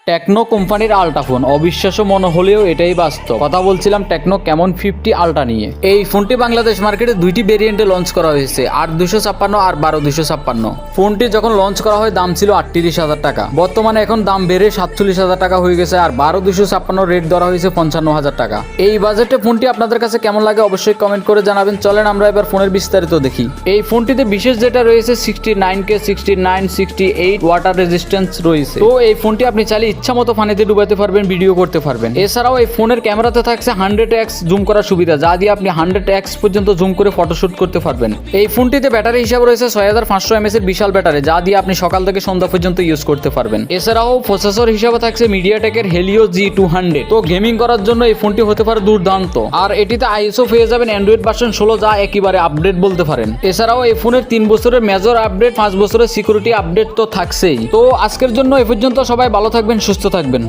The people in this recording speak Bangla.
টেকনো কোম্পানির আলট্রা ফোন অবিশ্বাস্য মনে হলেও এটাই বাস্তব। কথা বলছিলাম টেকনো ক্যামন 50 আলট্রা নিয়ে। এই ফোনটি বাংলাদেশ মার্কেটে দুইটি ভেরিয়েন্টে লঞ্চ করা হয়েছে, 8256 আর 12256। ফোনটি যখন লঞ্চ করা হয় দাম ছিল 38,000 টাকা, বর্তমানে এখন দাম বেড়ে 47,000 টাকা হয়ে গেছে। আর 12256 রেট ধরা হয়েছে 55,000 টাকা। এই বাজেটে ফোনটি আপনাদের কাছে কেমন লাগে অবশ্যই কমেন্ট করে জানাবেন। চলেন আমরা এবার ফোনের বিস্তারিত দেখি। এই ফোনটিতে বিশেষ যেটা রয়েছে 69K 69 68 ওয়াটার রেজিস্ট্যান্স রয়েছে। তো এই ফোনটি আপনি চাইলে ইচ্ছা মতো পানিতে ডুবাতে পারবেন, ভিডিও করতে পারবেন। এছাড়াও এই ফোনের ক্যামেরাতে থাকছে 100x জুম করার সুবিধা, যা দিয়ে আপনি 100x পর্যন্ত জুম করে ফটোশুট করতে পারবেন। এই ফোনটিতে ব্যাটারি হিসাবে রয়েছে 6500 mAh এর বিশাল ব্যাটারি, যা দিয়ে আপনি সকাল থেকে সন্ধ্যা পর্যন্ত ইউজ করতে পারবেন। এছাড়াও প্রসেসর হিসাবে থাকছে মিডিয়াটেকের হেলিও G200। তো গেমিং করার জন্য এই ফোনটি হতে পারে দুর্দান্ত। আর এটিতে আইএসও পেয়ে যাবেন অ্যান্ড্রয়েড ভার্সন 16, যা একেবারে আপডেট বলতে পারেন। এছাড়াও এই ফোনের 3 বছরের মেজর আপডেট, 5 বছরের সিকিউরিটি আপডেট তো থাকছেই। তো আজকের জন্য এ পর্যন্ত, সবাই ভালো থাকবেন, সুস্থ থাকবেন।